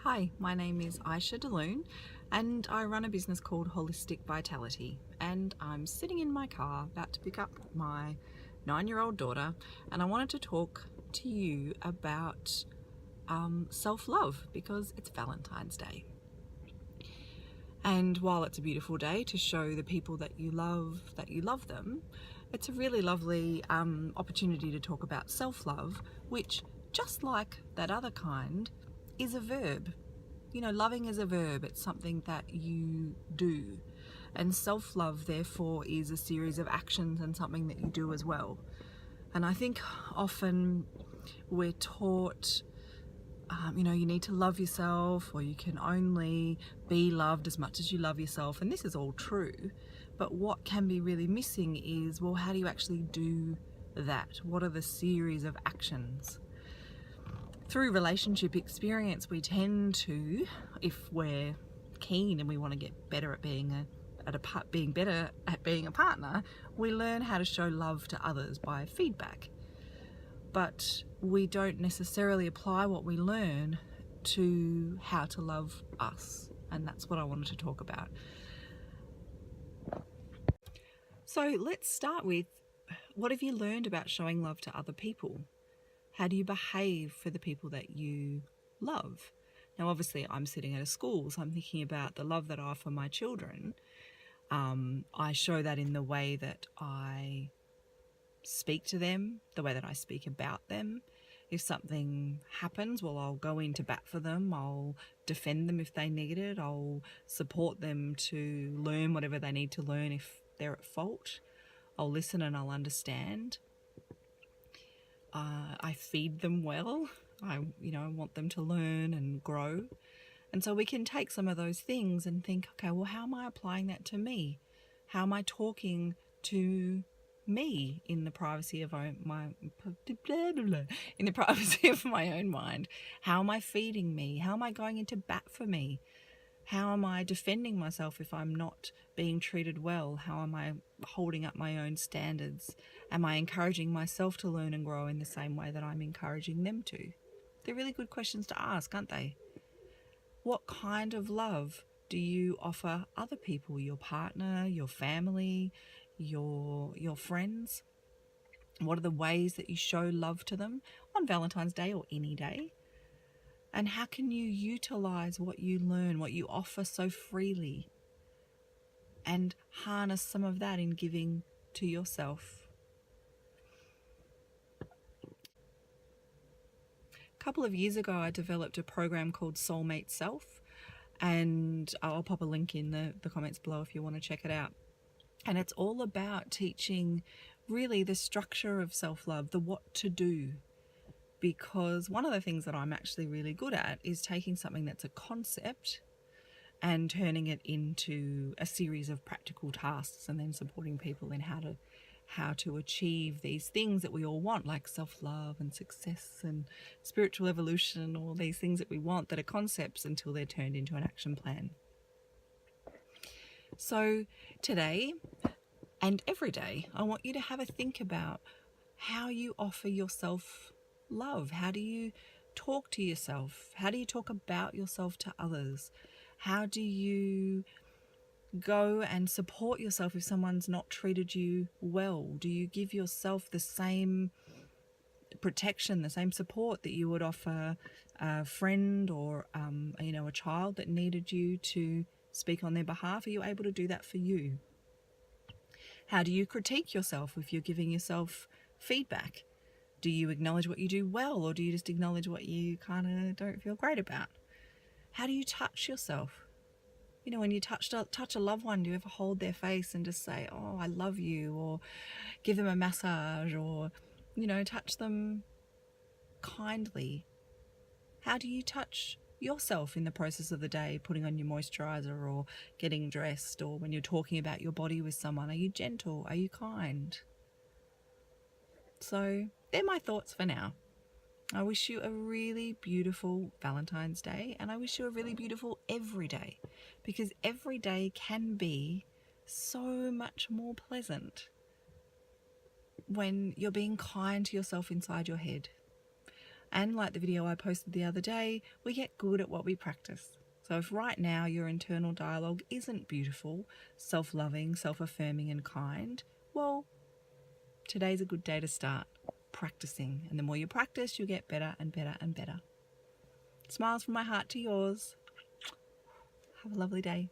Hi, my name is Aisha DeLune and I run a business called Wholisic Vitality, and I'm sitting in my car about to pick up my 9-year-old daughter, and I wanted to talk to you about self-love because it's Valentine's Day. And while it's a beautiful day to show the people that you love them, it's a really lovely opportunity to talk about self-love, which, just like that other kind, is a verb. You know, loving is a verb. It's something that you do. And self-love, therefore, is a series of actions and something that you do as well. And I think often we're taught, you need to love yourself, or you can only be loved as much as you love yourself. And this is all true. But what can be really missing is, well, how do you actually do that? What are the series of actions? Through relationship experience, we tend to, if we're keen and we want to get better at being a partner, we learn how to show love to others by feedback. But we don't necessarily apply what we learn to how to love us, and that's what I wanted to talk about. So let's start with, what have you learned about showing love to other people? How do you behave for the people that you love? Now, obviously, I'm sitting at a school, so I'm thinking about the love that I offer my children. I show that in the way that I speak to them, the way that I speak about them. If something happens, well, I'll go in to bat for them. I'll defend them if they need it. I'll support them to learn whatever they need to learn if they're at fault. I'll listen and I'll understand. I feed them well. I want them to learn and grow. And so we can take some of those things and think, okay, well, how am I applying that to me? How am I talking to me in the privacy of my own mind? How am I feeding me? How am I going into bat for me? How am I defending myself if I'm not being treated well? How am I holding up my own standards? Am I encouraging myself to learn and grow in the same way that I'm encouraging them to? They're really good questions to ask, aren't they? What kind of love do you offer other people, your partner, your family, your friends? What are the ways that you show love to them on Valentine's Day or any day? And how can you utilize what you learn, what you offer so freely, and harness some of that in giving to yourself? A couple of years ago, I developed a program called Soulmate Self, and I'll pop a link in the comments below if you want to check it out. And it's all about teaching really the structure of self-love, the what to do. Because one of the things that I'm actually really good at is taking something that's a concept and turning it into a series of practical tasks, and then supporting people in how to achieve these things that we all want, like self-love and success and spiritual evolution, all these things that we want that are concepts until they're turned into an action plan. So today and every day, I want you to have a think about how you offer yourself love. How do you talk to yourself? How do you talk about yourself to others? How do you go and support yourself if someone's not treated you well? Do you give yourself the same protection, the same support that you would offer a friend or a child that needed you to speak on their behalf? Are you able to do that for you? How do you critique yourself if you're giving yourself feedback? Do you acknowledge what you do well, or do you just acknowledge what you kind of don't feel great about? How do you touch yourself? When you touch a loved one, do you ever hold their face and just say, oh, I love you, or give them a massage, or, touch them kindly? How do you touch yourself in the process of the day, putting on your moisturizer or getting dressed, or when you're talking about your body with someone? Are you gentle? Are you kind? So they're my thoughts for now. I wish you a really beautiful Valentine's Day, and I wish you a really beautiful every day, because every day can be so much more pleasant when you're being kind to yourself inside your head. And like the video I posted the other day, we get good at what we practice. So if right now your internal dialogue isn't beautiful, self-loving, self-affirming and kind, well, today's a good day to start practicing. And the more you practice, you'll get better and better and better. Smiles from my heart to yours. Have a lovely day.